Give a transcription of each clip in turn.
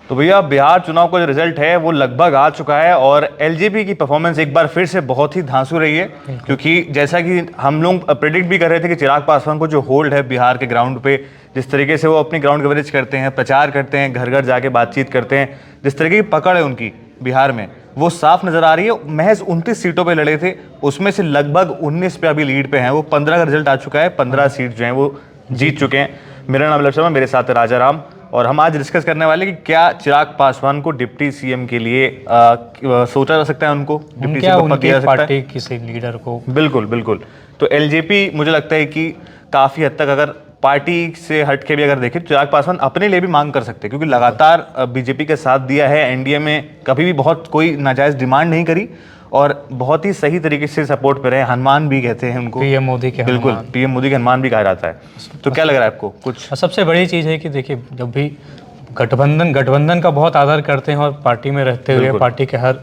तो भैया बिहार चुनाव का जो रिजल्ट है वो लगभग आ चुका है और एलजेपी की परफॉर्मेंस एक बार फिर से बहुत ही धांसू रही है, क्योंकि जैसा कि हम लोग प्रेडिक्ट भी कर रहे थे कि चिराग पासवान को जो होल्ड है बिहार के ग्राउंड पे, जिस तरीके से वो अपनी ग्राउंड कवरेज करते हैं, प्रचार करते हैं, घर घर जाके बातचीत करते हैं, जिस तरीके की पकड़ है उनकी बिहार में वो साफ नजर आ रही है। महज 29 सीटों पे लड़े थे, उसमें से लगभग 19 पे अभी लीड पे हैं वो। 15 का रिजल्ट आ चुका है, 15 सीट जो हैं वो जीत चुके हैं। मेरा नाम लव शर्मा, मेरे साथ है राजा राम, और हम आज डिस्कस करने वाले कि क्या चिराग पासवान को डिप्टी सीएम के लिए सोचा जा सकता है, उनको डिप्टी सीएम पद दिया जा सकता है पार्टी किसी लीडर को। बिल्कुल बिल्कुल। तो एलजेपी मुझे लगता है कि काफी हद तक अगर पार्टी से हट के भी अगर देखें, चिराग पासवान अपने लिए भी मांग कर सकते हैं, क्योंकि लगातार बीजेपी के साथ दिया है, एनडीए में कभी भी बहुत कोई नाजायज डिमांड नहीं करी और बहुत ही सही तरीके से सपोर्ट पे रहे। हनुमान भी कहते हैं उनको, पीएम मोदी के। बिल्कुल, पीएम मोदी के हनुमान भी कहा जाता है। तो क्या लग रहा है आपको कुछ? सबसे बड़ी चीज़ है कि देखिए, जब भी गठबंधन का बहुत आदर करते हैं और पार्टी में रहते हुए पार्टी के हर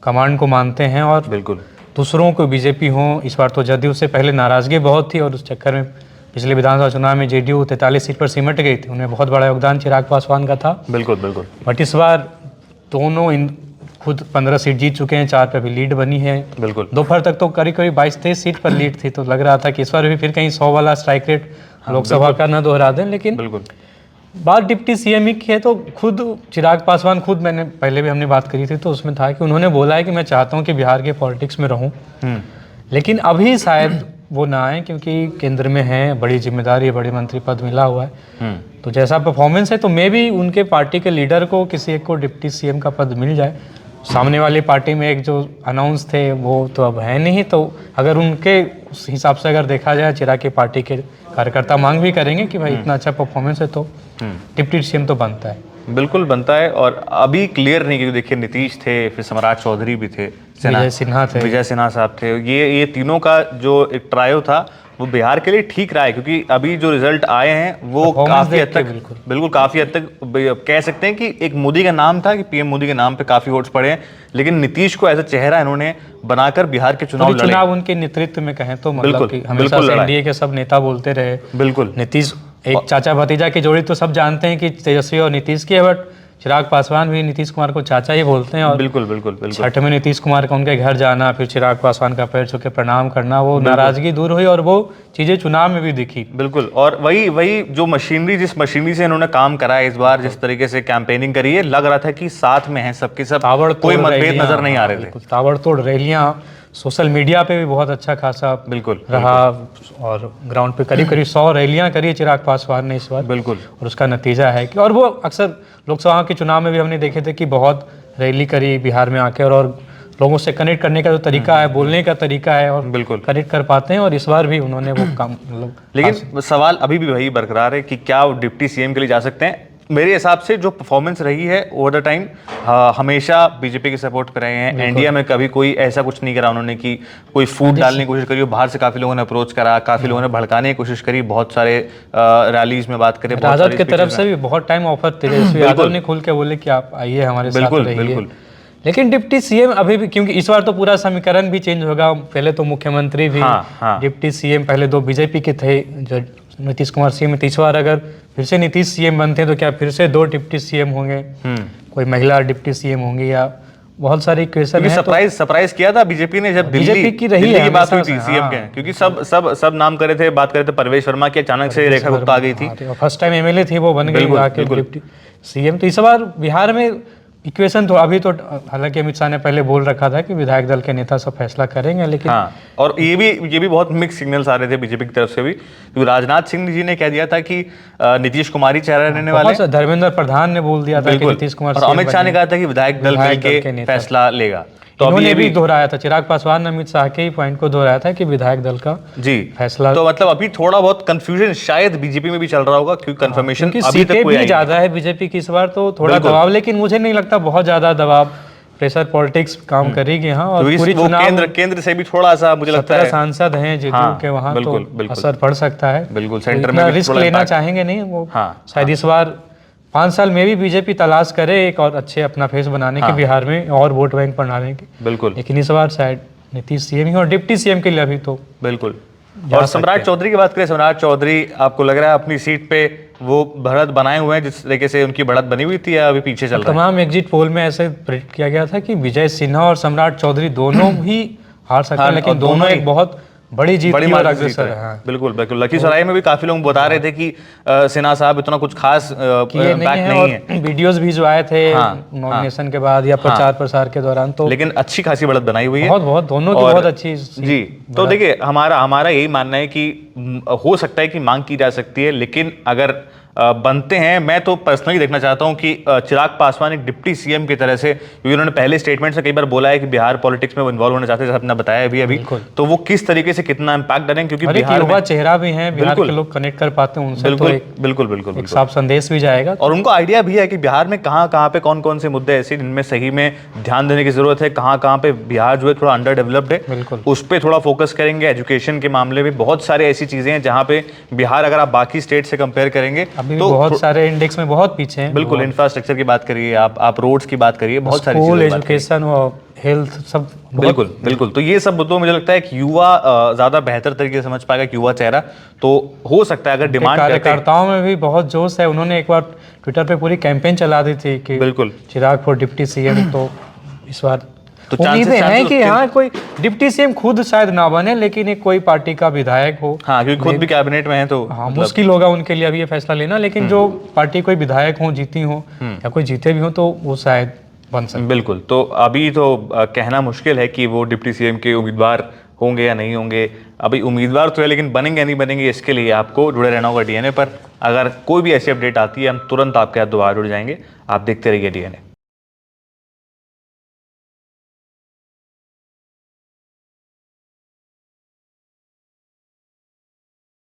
कमांड को मानते हैं, और बिल्कुल दूसरों को बीजेपी हो, इस बार तो जदयू से पहले नाराजगी बहुत थी और उस चक्कर में पिछले विधानसभा चुनाव में जेडीयू 43 सीट पर सिमट गई थी। उन्हें बहुत बड़ा योगदान चिराग पासवान का था। बिल्कुल बिल्कुल। बट इस बार दोनों खुद 15 सीट जीत चुके हैं, 4 पे भी लीड बनी है। बिल्कुल। दोपहर तक तो करीब 22-23 सीट पर लीड थी, तो लग रहा था कि इस बार भी फिर कहीं 100 वाला स्ट्राइक रेट लोकसभा का न दोहरा दें। लेकिन बिल्कुल बात डिप्टी सीएम की है, तो खुद चिराग पासवान, खुद मैंने पहले भी हमने बात करी थी तो उसमें था कि उन्होंने बोला है कि मैं चाहता हूं कि बिहार के पॉलिटिक्स में रहूं, लेकिन अभी शायद वो ना आए, क्योंकि केंद्र में है, बड़ी जिम्मेदारी है, बड़ी मंत्री पद मिला हुआ है। तो जैसा परफॉर्मेंस है तो मे भी उनके पार्टी के लीडर को किसी एक को डिप्टी सीएम का पद मिल जाए। सामने वाली पार्टी में एक जो अनाउंस थे वो तो अब है नहीं, तो अगर उनके उस हिसाब से अगर देखा जाए, चिराग की पार्टी के कार्यकर्ता मांग भी करेंगे कि भाई इतना अच्छा परफॉर्मेंस है तो डिप्टी सीएम तो बनता है। बिल्कुल बनता है। और अभी क्लियर नहीं, क्योंकि देखिए नीतीश थे, फिर सम्राट चौधरी भी थे, विजय सिन्हा थे, विजय सिन्हा साहब थे। ये तीनों का जो एक ट्रायो था वो बिहार के लिए ठीक रहा है, क्योंकि अभी जो रिजल्ट आए हैं वो काफी हद तक, बिल्कुल काफी हद तक कह सकते हैं कि एक मोदी का नाम था कि पीएम मोदी के नाम पे काफी वोट्स पड़े हैं, लेकिन नीतीश को एज अ चेहरा इन्होंने बनाकर बिहार के चुनाव उनके नेतृत्व में कहें तो मतलब कि हमेशा से एनडीए के सब नेता बोलते रहे। बिल्कुल। नीतीश एक चाचा भतीजा की जोड़ी तो सब जानते हैं कि तेजस्वी और नीतीश की है, बट चिराग पासवान भी नीतीश कुमार को चाचा ही बोलते हैं। और बिल्कुल बिल्कुल बिल्कुल। छठ में नीतीश कुमार का उनके घर जाना, फिर चिराग पासवान का पैर छू के प्रणाम करना, वो नाराजगी दूर हुई और वो चीजें चुनाव में भी दिखी। बिल्कुल। और वही जो मशीनरी, जिस मशीनरी से इन्होंने काम करा है इस बार, जिस तरीके से कैंपेनिंग करी है, लग रहा था कि साथ में है सबके सब, कोई मतभेद नजर नहीं आ रहे थे। ताबड़तोड़ रैलियां, सोशल मीडिया पे भी बहुत अच्छा खासा बिल्कुल रहा, और ग्राउंड पे करीब 100 रैलियां करी चिराग पासवान ने इस बार। बिल्कुल। और उसका नतीजा है कि, और वो अक्सर लोकसभा के चुनाव में भी हमने देखे थे कि बहुत रैली करी बिहार में आके, और लोगों से कनेक्ट करने का जो तरीका है, बोलने का तरीका है, और बिल्कुल कनेक्ट कर पाते हैं, और इस बार भी उन्होंने वो काम मतलब। लेकिन सवाल अभी भी वही बरकरार है कि क्या वो डिप्टी सीएम के लिए जा सकते हैं। मेरे हिसाब से जो परफॉर्मेंस रही है ओवर द टाइम, हमेशा बीजेपी के सपोर्ट पे रहे हैं। इंडिया में कभी कोई ऐसा कुछ नहीं करा उन्होंने कि कोई फूट डालने की कोशिश करी हो। बाहर से काफी लोगों ने अप्रोच करा, काफी लोगों ने भड़काने की कोशिश करी, बहुत सारे रैलीज में बात करें, राजद की तरफ से भी बहुत टाइम ऑफर तेजस्वी यादव ने खुल के बोले कि आप आइए हमारे साथ रहिए। बिल्कुल। लेकिन डिप्टी सीएम अभी भी, क्योंकि इस बार तो पूरा समीकरण भी चेंज होगा, पहले तो मुख्यमंत्री भी, डिप्टी सीएम पहले 2 बीजेपी के थे, जो नीतीश कुमार सीएम, इस बार अगर फिर से नीतीश सीएम बनते हैं तो क्या फिर से 2 डिप्टी सीएम होंगे, कोई महिला डिप्टी सीएम होंगे, या बहुत सारी क्वेश्चन है। सरप्राइज किया था बीजेपी ने जब बीजेपी की रही की बात हुई थी सीएम के, क्योंकि सब नाम करे थे, बात करे थे परवेश वर्मा की, अचानक से रेखा गुप्ता आ गई थी, फर्स्ट टाइम एमएलए थी, वो बन गई आके डिप्टी सीएम। तो इस बार बिहार में इक्वेशन तो अभी तो, हालांकि अमित शाह ने पहले बोल रखा था कि विधायक दल के नेता सब फैसला करेंगे, लेकिन और ये भी बहुत मिक्स सिग्नल्स आ रहे थे बीजेपी की तरफ से भी, क्योंकि राजनाथ सिंह जी ने कह दिया था कि नीतीश कुमार ही चेहरा रहने वाले हैं। धर्मेंद्र प्रधान ने बोल दिया था कि नीतीश कुमार, और अमित शाह ने कहा था कि विधायक दल के फैसला लेगा। तो उन्होंने भी दोहराया था, चिराग पासवान ने अमित शाह के ही पॉइंट को दोहराया था कि विधायक दल का फैसला। तो मतलब अभी थोड़ा बहुत कंफ्यूजन शायद बीजेपी में भी चल रहा होगा, क्योंकि कंफर्मेशन अभी तक कोई भी ज्यादा है बीजेपी की इस बार, तो थोड़ा दबाव, लेकिन मुझे नहीं लगता बहुत ज्यादा दबाव, प्रेशर पॉलिटिक्स काम करेगी। हाँ, और पूरी चुनाव केंद्र से भी थोड़ा सा मुझे लगता है सांसद हैं जेडीयू के वहाँ, तो असर पड़ सकता है। बिल्कुल, सेंटर में रिस्क लेना चाहेंगे नहीं वो, शायद इस बार 5 साल में भी बीजेपी तलाश करे एक और अच्छे अपना फेस बनाने के बिहार में, और वोट बैंक बढ़ाने की। बिल्कुल। लेकिन इस बार शायद नीतीश सीएम ही और डिप्टी सीएम के लिए अभी तो बिल्कुल और सम्राट चौधरी की बात करें, सम्राट चौधरी आपको लग रहा है अपनी सीट पे वो बढ़त बनाए हुए हैं जिस तरीके से उनकी बढ़त बनी हुई थी, या अभी पीछे चल रहा है? तमाम एग्जिट पोल में ऐसे प्रेडिक्ट किया गया था कि विजय सिन्हा और सम्राट चौधरी दोनों ही हार सकते हैं, लेकिन दोनों एक बहुत बड़ी जीत की ओर अग्रसर है। हाँ। बिल्कुल बिल्कुल। लखीसराय में भी काफी लोग बता रहे थे कि सिन्हा साहब इतना कुछ खास इम्पैक्ट नहीं है। वीडियोस भी जो आए थे नॉमिनेशन के बाद या प्रचार प्रसार के दौरान, तो लेकिन अच्छी खासी बढ़त बनाई हुई है। बहुत दोनों की बहुत अच्छी जी। तो देखिए हमारा यही मानना है कि हो सकता है कि मांग की जा सकती है, लेकिन अगर बनते हैं, मैं तो पर्सनली देखना चाहता हूं कि चिराग पासवान एक डिप्टी सीएम की तरह से, क्योंकि उन्होंने पहले स्टेटमेंट से कई बार बोला है कि बिहार पॉलिटिक्स में वो इन्वॉल्व होना चाहते हैं, जैसे आपने बताया अभी तो वो किस तरीके से कितना इम्पैक्ट डालेंगे, क्योंकि बिहार युवा चेहरा भी है, बिहार के लोग कनेक्ट कर पाते हैं उनसे, बिल्कुल एक साफ संदेश भी जाएगा और उनको आइडिया भी है कि बिहार में कहाँ पे कौन कौन से मुद्दे ऐसे जिनमें सही में ध्यान देने की जरूरत है, कहाँ पे बिहार जो है थोड़ा अंडर डेवलप्ड है, उस पर थोड़ा फोकस करेंगे। एजुकेशन के मामले में बहुत सारे ऐसी चीजें हैं जहाँ पे बिहार अगर आप बाकी स्टेट से कंपेयर करेंगे तो बहुत सारे इंडेक्स में बहुत पीछे हैं। बिल्कुल। इंफ्रास्ट्रक्चर की बात करिए, आप रोड्स की बात करिए, बहुत सारी स्कूल, एजुकेशन और हेल्थ सब बिल्कुल। तो ये सब मुद्दों मुझे लगता है कि युवा ज्यादा बेहतर तरीके से समझ पाएगा, युवा चेहरा तो हो सकता है अगर डिमांड कार्यकर्ताओं में भी बहुत जोश है। उन्होंने एक बार ट्विटर पे पूरी कैंपेन चला दी थी कि बिल्कुल चिराग फॉर डिप्टी सीएम। तो इस बार तो उम्मीदें हैं कि हाँ कोई डिप्टी सीएम खुद शायद ना बने, लेकिन एक कोई पार्टी का विधायक हो। हाँ, क्योंकि खुद भी कैबिनेट में है तो हाँ मुश्किल होगा उनके लिए अभी ये फैसला लेना, लेकिन जो पार्टी कोई विधायक हो, जीती हो या कोई जीते भी हो, तो वो शायद बन सकते। बिल्कुल। तो अभी तो कहना मुश्किल है कि वो डिप्टी सीएम के उम्मीदवार होंगे या नहीं होंगे। अभी उम्मीदवार तो है, लेकिन बनेंगे या नहीं बनेंगे इसके लिए आपको जुड़े रहना होगा डीएनए पर। अगर कोई भी ऐसी अपडेट आती है हम तुरंत आपके साथ दोबारा जुड़ जाएंगे। आप देखते रहिए डीएनए।